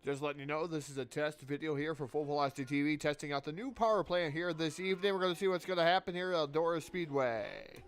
Just letting you know, this is a test video here for Full Velocity TV, testing out the new PowerPlant here this evening. We're going to see what's going to happen here at Eldora Speedway.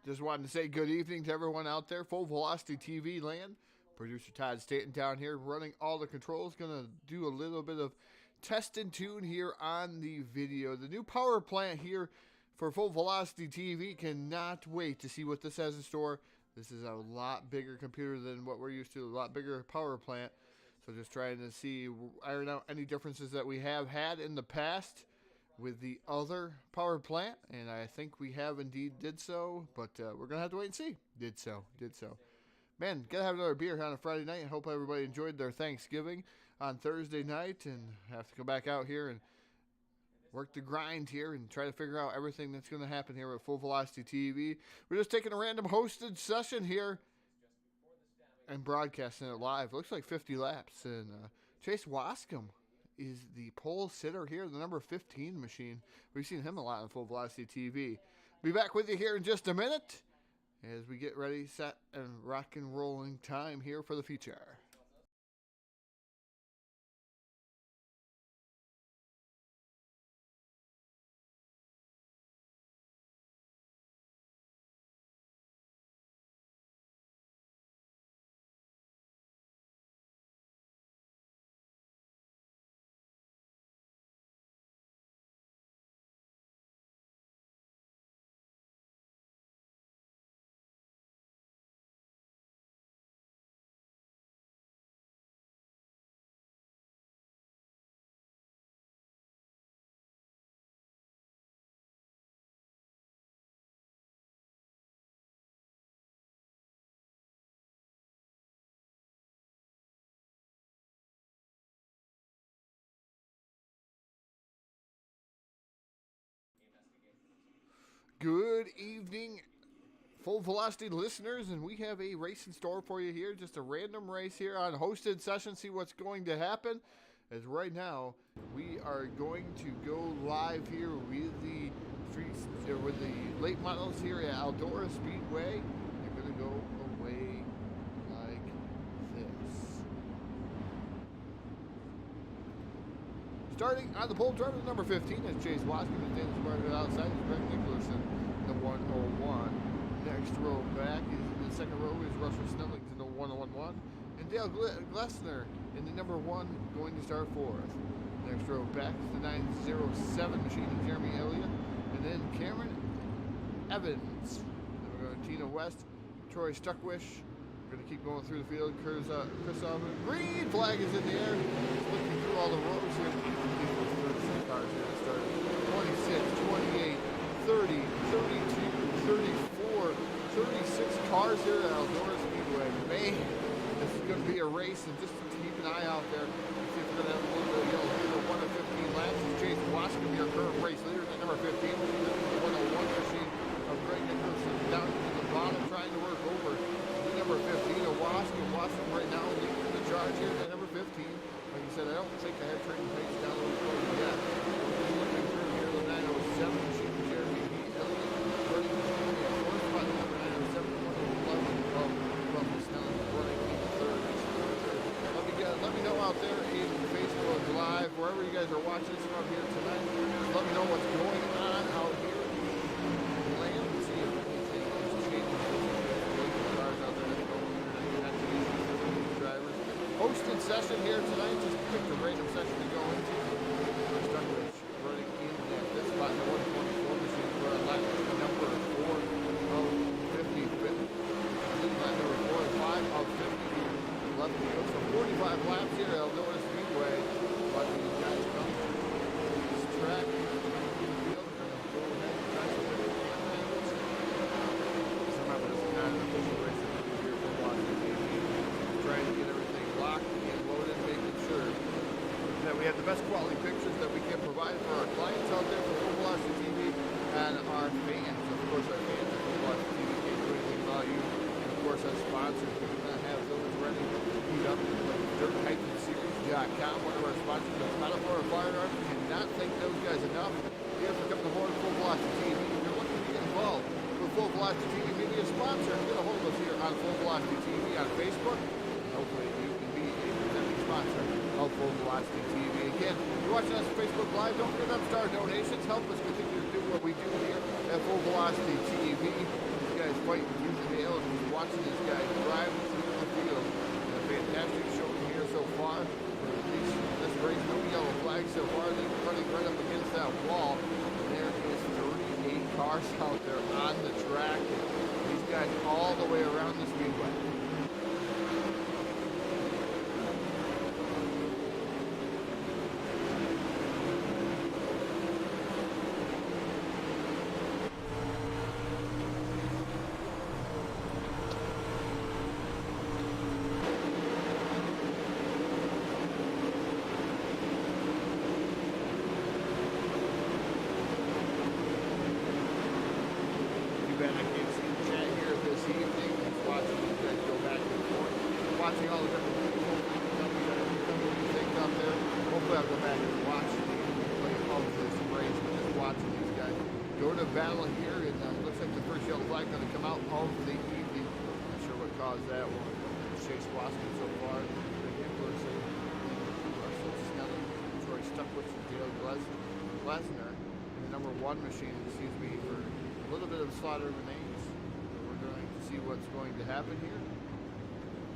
Just wanted to say good evening to everyone out there. Full Velocity TV land. Producer Todd Staten down here running all the controls. Going to do a little bit of test and tune here on the video. The new power plant here for Full Velocity TV. Cannot wait to see what this has in store. This is a lot bigger computer than what we're used to. A lot bigger power plant. So just trying to see, iron out any differences that we have had in the past with the other power plant, and I think we have indeed did so, but we're gonna have to wait and see. Did so. Man, gotta have another beer on a Friday night. I hope everybody enjoyed their Thanksgiving on Thursday night, and have to come back out here and work the grind here and try to figure out everything that's gonna happen here with Full Velocity TV. We're just taking a random hosted session here and broadcasting it live. Looks like 50 laps, and Chase Wascom is the pole sitter here, the number 15 machine. We've seen him a lot on Full Velocity TV. Be back with you here in just a minute as we get ready, set, and rock and rolling time here for the feature. Good evening, Full Velocity listeners, and we have a race in store for you here. Just a random race here on hosted session. See what's going to happen. As right now, we are going to go live here with the streets, with the late models here at Eldora Speedway. They're going to go away like this. Starting on the pole, driver number 15 is Chase Wascom, and Dennis Barter outside is Greg Nicholson, the 101. Next row back is in the second row is Russell Snellings in the 111, and Dale Glessner in the number 1 going to start fourth. Next row back is the 907 machine of Jeremy Elliott, and then Cameron Evans. Then we're going to Tina West, Troy Stuckwish. We're going to keep going through the field. Chris Alvin. Green flag is in the air. Looking through all the rows here. These cars here to start. 26, 28, 30, 32, 34, 36 cars here at Eldora Speedway. Man, this is going to be a race, and just keep an eye out there. See if we're going to have a little bit of yellow here. 1 of 15 laps is Chase Wascom, your current race leader at number 15. The 101 machine of Greg Nicholson down to the bottom, trying to work over number 15 of Wascom right now leading the charge here at number 15. Like I said, I don't think I have trading pace down the road yet. Just looking through here, the 907 machine of Jeremy Elliott running the fourth spot, number 907, 111 of Russell Snelling running in third. Let me know out there in Facebook Live, wherever you guys are watching this from here tonight. Let me know what's going on out here. Land, see if anything is changing. Hosted session here tonight. Just picked a random session to go into. Stuckridge running in there. This spot, the 124 machine, for a lap number 4 of 50. Lap number 4 and 5 of 50 here. Left field. So 45 laps here at Eldora Speedway. But these guys come to this track. Field. They're going to go ahead and try to win it. Just remember, this is not an official race that we do here for Washington TV. Trying to get everything locked and loaded, making sure that we have the best quality pictures that we can provide for our clients out there for Full Velocity TV and our fans. Of course, our fans at Full Velocity TV can't do anything about you. And of course, our sponsors, we do not have those ready to heat up like DirtHyphenSeries.com, one of our sponsors. That's not for our firearms. We cannot thank those guys enough here for coming aboard Full Velocity TV. If you're looking to get involved with Full Velocity TV, maybe a sponsor, get a hold of us here on Full Velocity TV on Facebook. Hopefully you can be a presenting sponsor of Full Velocity TV. Again, if you're watching us on Facebook Live, don't forget upstart donations. Help us continue to do what we do here at Full Velocity TV. These guys fighting through the nail and just watching this guy drive through the field. A fantastic showing here so far. For at least this race, no yellow flag so far. They're running right up against that wall. And there is 38 cars out there on the track. These guys all the way around the speedway. I can't see the chat here this evening. Just watching you guys go back and forth. Watching all the different people. Tell me what you think out there. Hopefully I'll go back and watch the replay of this race. But just watching these guys go to battle here. And looks like the first yellow flag going to come out of the evening. Not sure what caused that one. Chase Waskin so far. Rick Nicholson, Russell Snelling, Troy Stuckwitz, and Dale Glesner. And the number 1 machine seems to be for a little bit of slaughter remains. We're going to see what's going to happen here.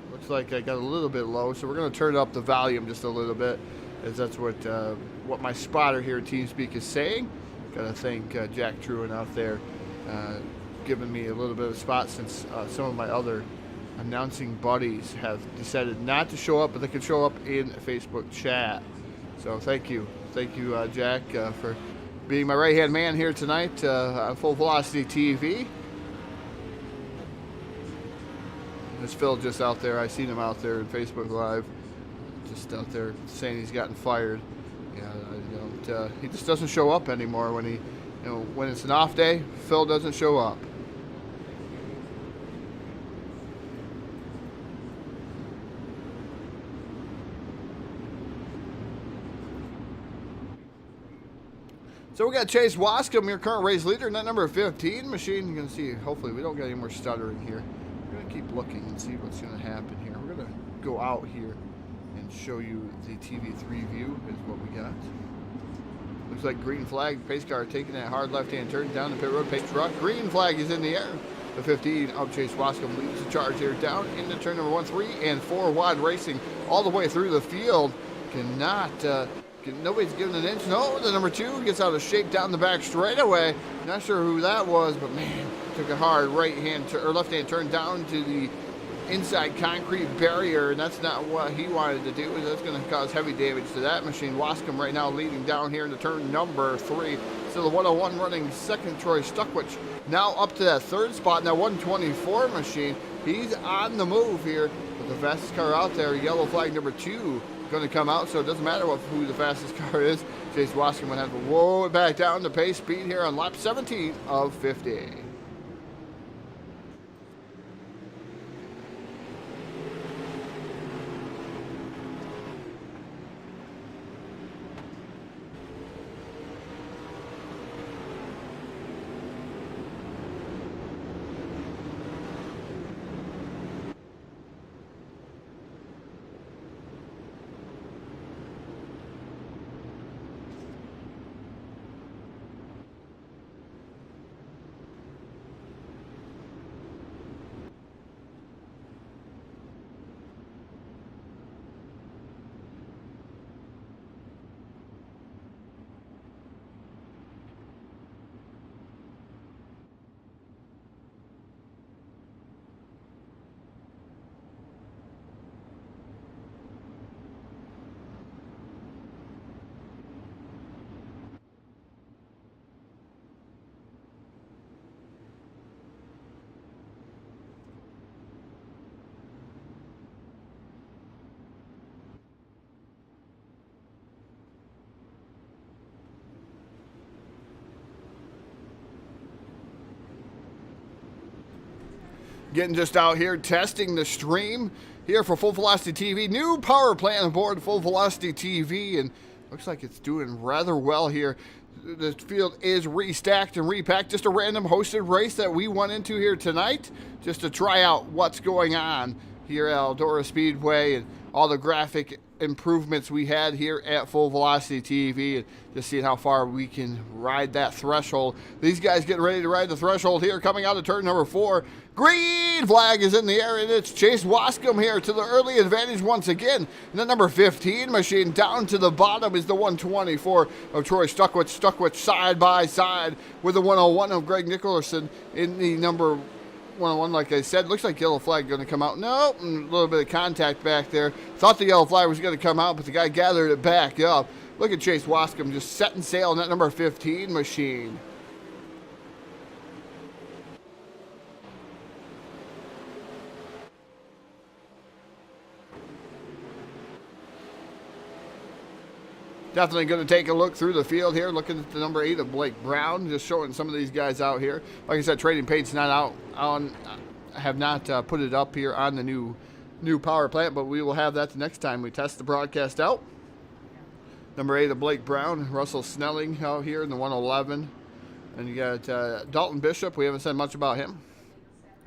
Looks like I got a little bit low, so we're going to turn up the volume just a little bit, as that's what my spotter here at TeamSpeak is saying. Got to thank Jack Truan out there, giving me a little bit of spot since some of my other announcing buddies have decided not to show up, but they can show up in Facebook chat. So thank you, Jack, for being my right-hand man here tonight on Full Velocity TV. There's Phil just out there. I seen him out there in Facebook Live, just out there saying he's gotten fired. Yeah, he just doesn't show up anymore when when it's an off day. Phil doesn't show up. So we got Chase Wascom, your current race leader, in that number 15 machine. You can see, hopefully we don't get any more stuttering here. We're going to keep looking and see what's going to happen here. We're going to go out here and show you the TV3 view is what we got. Looks like green flag, pace car taking that hard left-hand turn down the pit road, pace truck. Green flag is in the air. The 15 of Chase Wascom leads the charge here down into turn number 1, 3, and 4 wide racing all the way through the field. Nobody's giving an inch. No, the number 2 gets out of shape down the back straightaway. Not sure who that was, but man, took a hard left-hand turn down to the inside concrete barrier, and that's not what he wanted to do. That's going to cause heavy damage to that machine. Wascom right now leading down here into turn number 3. So the 101 running second, Troy Stuckwitch, now up to that 3rd spot. Now 124 machine, he's on the move here. But the fastest car out there, yellow flag number 2, going to come out, so it doesn't matter who the fastest car is. Chase Wascom would have to whoa it back down to pace speed here on lap 17 of 50. Getting just out here testing the stream here for Full Velocity TV. New PowerPlant aboard Full Velocity TV, and looks like it's doing rather well here. The field is restacked and repacked. Just a random hosted race that we went into here tonight just to try out what's going on here at Eldora Speedway and all the graphic improvements we had here at Full Velocity TV, and just seeing how far we can ride that threshold. These guys getting ready to ride the threshold here, coming out of turn number 4. Green flag is in the air, and it's Chase Wascom here to the early advantage once again. And the number 15 machine down to the bottom is the 124 of Troy Stuckwich side by side with the 101 of Greg Nicholson in the number 101. Like I said, looks like yellow flag going to come out. Nope, a little bit of contact back there. Thought the yellow flag was going to come out, but the guy gathered it back up. Look at Chase Wascom just setting sail on that number 15 machine. Definitely going to take a look through the field here, looking at the number 8 of Blake Brown, just showing some of these guys out here. Like I said, Trading Paint's not out on, have not put it up here on the new power plant, but we will have that the next time we test the broadcast out. Number 8 of Blake Brown, Russell Snelling out here in the 111. And you got Dalton Bishop. We haven't said much about him.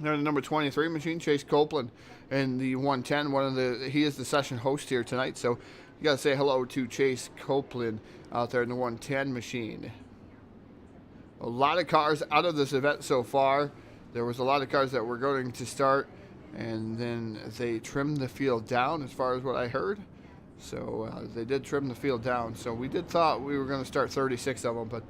Then the number 23 machine, Chase Copeland, in the 110. He is the session host here tonight, so you got to say hello to Chase Copeland out there in the 110 machine. A lot of cars out of this event so far. There was a lot of cars that were going to start, and then they trimmed the field down as far as what I heard. So they did trim the field down. So we did thought we were going to start 36 of them, but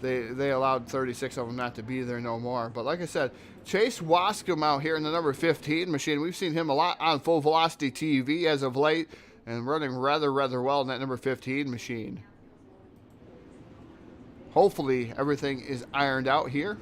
they allowed 36 of them not to be there no more. But like I said, Chase Wascom out here in the number 15 machine. We've seen him a lot on Full Velocity TV as of late, and running rather well in that number 15 machine. Hopefully everything is ironed out here.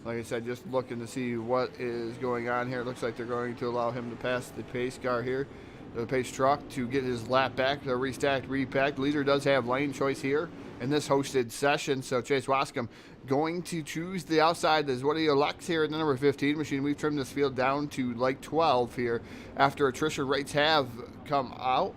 Like I said, just looking to see what is going on here. It looks like they're going to allow him to pass the pace car here, the pace truck, to get his lap back. The restacked, repacked. Leader does have lane choice here in this hosted session, so Chase Wascom going to choose the outside is what he elects here in the number 15 machine. We've trimmed this field down to like 12 here after attrition rates have come out.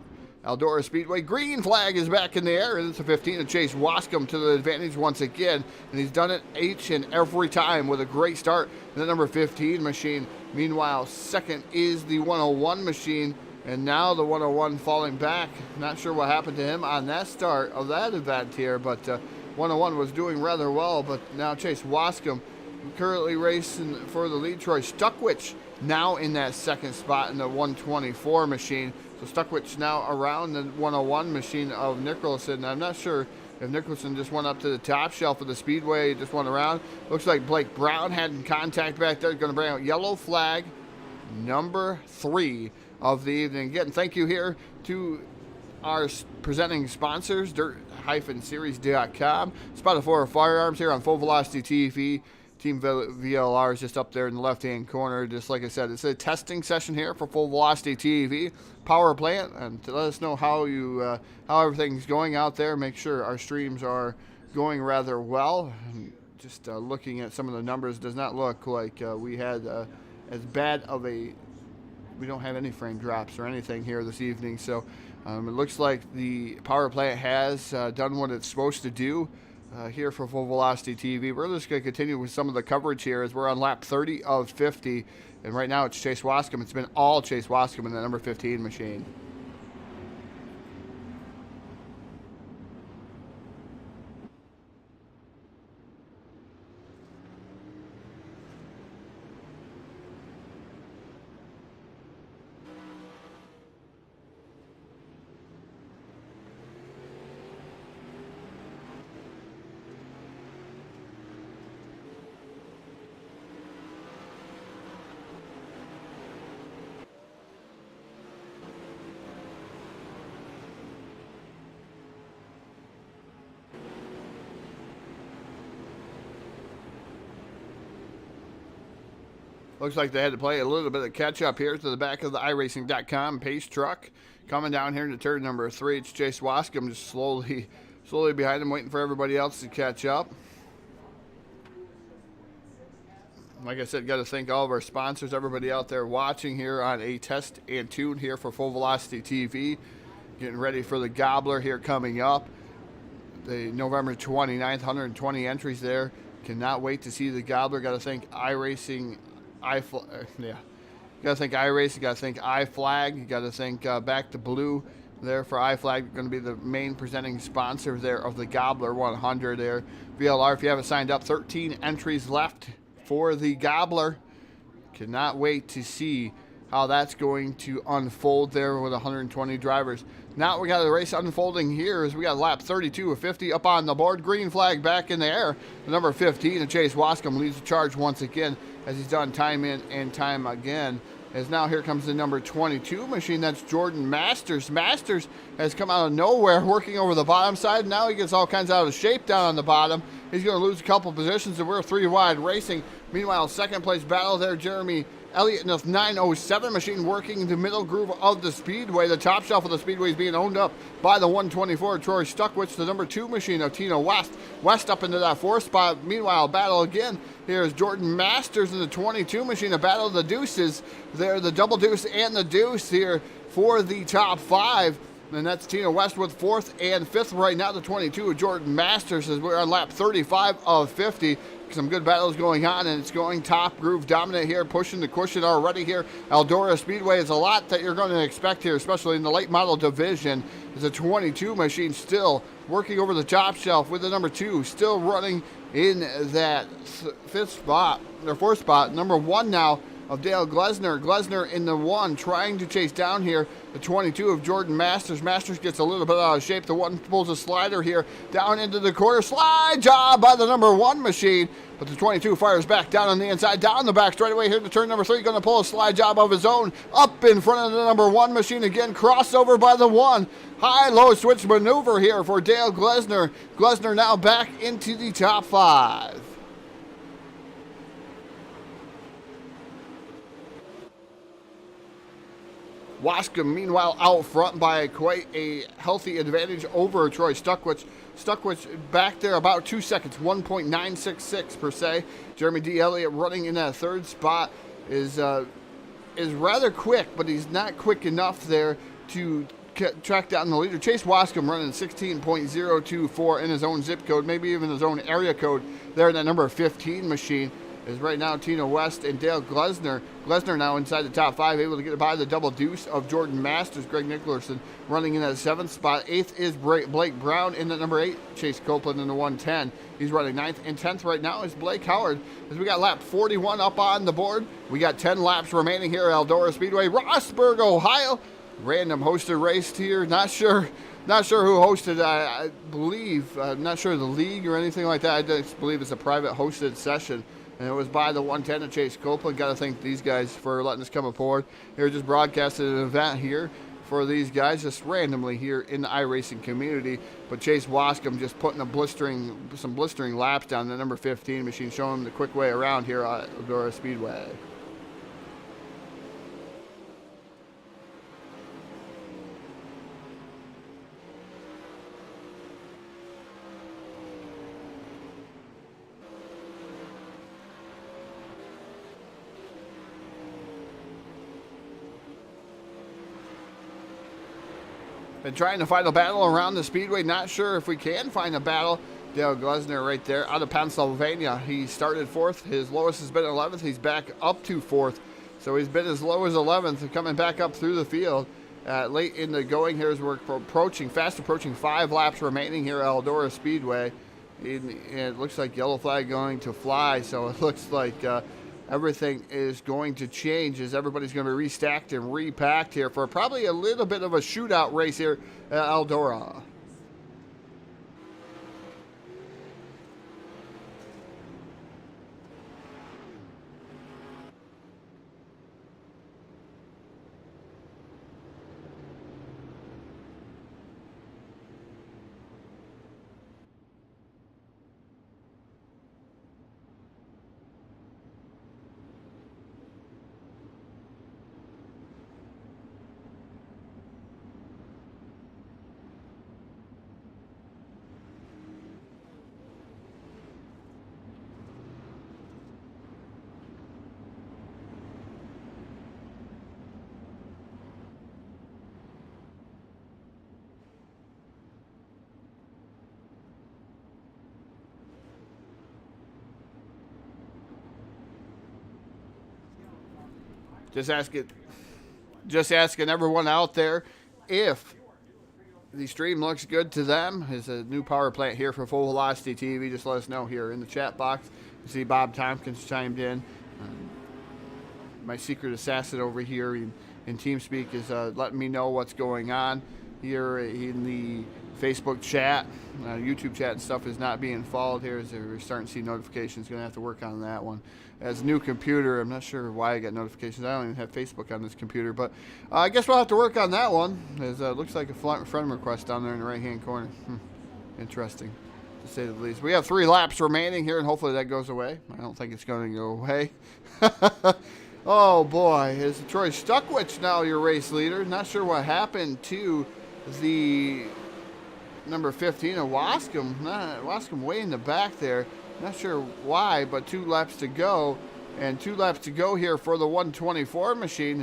Eldora Speedway, green flag is back in the air, and it's a 15 of Chase Wascom to the advantage once again, and he's done it each and every time with a great start in the number 15 machine. Meanwhile, second is the 101 machine, and now the 101 falling back. Not sure what happened to him on that start of that event here, but 101 was doing rather well, but now Chase Wascom currently racing for the lead. Troy Stuckwich now in that second spot in the 124 machine. So Stuckwich now around the 101 machine of Nicholson. I'm not sure if Nicholson just went up to the top shelf of the speedway, just went around. Looks like Blake Brown had contact back there. Going to bring out yellow flag number 3 of the evening. Again, thank you here to our presenting sponsors, dirt-series.com, Spotted for Firearms here on Full Velocity TV. Team VLR is just up there in the left-hand corner. Just like I said, it's a testing session here for Full Velocity TV, PowerPlant, and to let us know how how everything's going out there. Make sure our streams are going rather well. And just looking at some of the numbers, does not look like we had as bad of a. We don't have any frame drops or anything here this evening, so it looks like the PowerPlant has done what it's supposed to do. Here for Full Velocity TV. We're just going to continue with some of the coverage here as we're on lap 30 of 50. And right now it's Chase Wascom. It's been all Chase Wascom in the number 15 machine. Looks like they had to play a little bit of catch up here to the back of the iRacing.com pace truck. Coming down here to turn number 3, it's Chase Wascom just slowly behind him, waiting for everybody else to catch up. Like I said, got to thank all of our sponsors, everybody out there watching here on a test and tune here for Full Velocity TV. Getting ready for the Gobbler here coming up. the November 29th, 120 entries there. Cannot wait to see the Gobbler. Got to thank iRacing, yeah. Got to thank iRacing. Got to thank iFlag. You got to thank Back to Blue there for iFlag. Going to be the main presenting sponsor there of the Gobbler 100 there. VLR, if you haven't signed up, 13 entries left for the Gobbler. Cannot wait to see how that's going to unfold there with 120 drivers. Now we got the race unfolding here as we got lap 32 of 50 up on the board. Green flag back in the air. The number 15, Chase Wascom, leads the charge once again as he's done time in and time again. As now here comes the number 22 machine. That's Jordan Masters. Masters has come out of nowhere working over the bottom side. Now he gets all kinds out of shape down on the bottom. He's going to lose a couple positions, and we're 3 wide racing. Meanwhile, second place battle there, Jeremy Elliott in the 907 machine working the middle groove of the Speedway. The top shelf of the Speedway is being owned up by the 124 Troy Stuckwich, the number 2 machine of Tino West. West up into that 4th spot. Meanwhile, battle again. Here's Jordan Masters in the 22 machine. A battle of the deuces there, the double deuce and the deuce here for the top 5. And that's Tino West with 4th and 5th right now. The 22 of Jordan Masters as we're on lap 35 of 50. Some good battles going on, and it's going top groove dominant here, pushing the cushion already here. Eldora Speedway is a lot that you're going to expect here, especially in the late model division. There's a 22 machine still working over the top shelf with the number 2 still running in that 5th spot, or 4th spot. Number 1 now of Dale Glesner. Glesner in the 1 trying to chase down here the 22 of Jordan Masters. Masters gets a little bit out of shape. The 1 pulls a slider here down into the corner. Slide job by the number 1 machine. But the 22 fires back down on the inside, down the back straightaway here to turn number 3. Going to pull a slide job of his own up in front of the number 1 machine again. Crossover by the 1. High-low switch maneuver here for Dale Glesner. Glesner now back into the top 5. Wascom, meanwhile, out front by quite a healthy advantage over Troy Stuckwich. Stuckwich back there about 2 seconds, 1.966 per se. Jeremy D. Elliott running in that 3rd spot is rather quick, but he's not quick enough there to track down the leader. Chase Wascom running 16.024 in his own zip code, maybe even his own area code there in that number 15 machine. Is right now Tino West and Dale Glesner. Glesner now inside the top 5, able to get by the double deuce of Jordan Masters. Greg Nicholson running in that 7th spot. 8th is Blake Brown in the number 8. Chase Copeland in the 110. He's running 9th, and 10th right now is Blake Howard. As we got lap 41 up on the board, we got 10 laps remaining here at Eldora Speedway, Rossburg, Ohio. Random hosted race here. Not sure who hosted. I believe, not sure the league or anything like that. I just believe it's a private hosted session. And it was by the 110 of Chase Copeland. Got to thank these guys for letting us come aboard. Here, just broadcasted an event here for these guys, just randomly here in the iRacing community. But Chase Wascom just putting some blistering laps down the number 15 machine, showing them the quick way around here at Eldora Speedway. Been trying to find a battle around the Speedway. Not sure if we can find a battle. Dale Glesner right there out of Pennsylvania. He started 4th. His lowest has been 11th. He's back up to 4th. So he's been as low as 11th, coming back up through the field. Late in the going here as we're fast approaching 5 laps remaining here at Eldora Speedway. And it looks like yellow flag going to fly. So it looks like everything is going to change as everybody's going to be restacked and repacked here for probably a little bit of a shootout race here at Eldora. Just asking everyone out there if the stream looks good to them. There's a new power plant here for Full Velocity TV. Just let us know here in the chat box. You see Bob Tompkins chimed in. My secret assassin over here in TeamSpeak is letting me know what's going on here in the Facebook chat. YouTube chat and stuff is not being followed here as we're starting to see notifications. Going to have to work on that one. As a new computer, I'm not sure why I got notifications. I don't even have Facebook on this computer, but I guess we'll have to work on that one. As it looks like a friend request down there in the right-hand corner. Interesting, to say the least. We have 3 laps remaining here, and hopefully that goes away. I don't think it's going to go away. Oh boy, is Troy Stuckwich now your race leader? Not sure what happened to the number 15 of Wascom. Wascom way in the back there. Not sure why, but 2 laps to go. And 2 laps to go here for the 124 machine.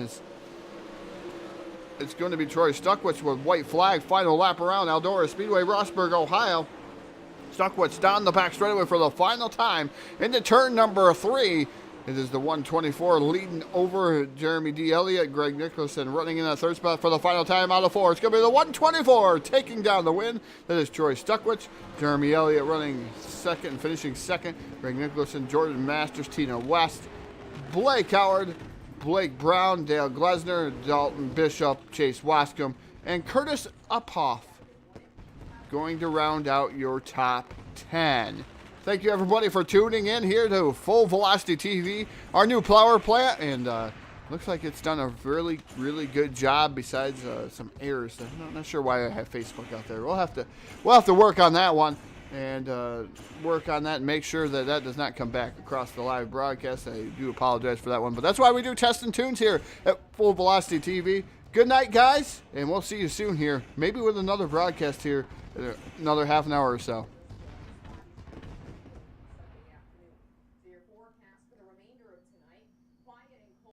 It's going to be Troy Stuckwich with white flag. Final lap around Eldora Speedway, Rossburg, Ohio. Stuckwich down the back straightaway for the final time into turn number 3. It is the 124 leading over Jeremy D. Elliott. Greg Nicholson running in that 3rd spot for the final time out of 4. It's going to be the 124 taking down the win. That is Troy Stuckwich. Jeremy Elliott running 2nd and finishing 2nd. Greg Nicholson, Jordan Masters, Tina West, Blake Howard, Blake Brown, Dale Glesner, Dalton Bishop, Chase Wascom, and Curtis Uphoff going to round out your top 10. Thank you, everybody, for tuning in here to Full Velocity TV, our new power plant, and looks like it's done a really, really good job. Besides some errors, I'm not sure why I have Facebook out there. We'll have to work on that one and work on that and make sure that that does not come back across the live broadcast. I do apologize for that one, but that's why we do tests and tunes here at Full Velocity TV. Good night, guys, and we'll see you soon here, maybe with another broadcast here in another half an hour or so.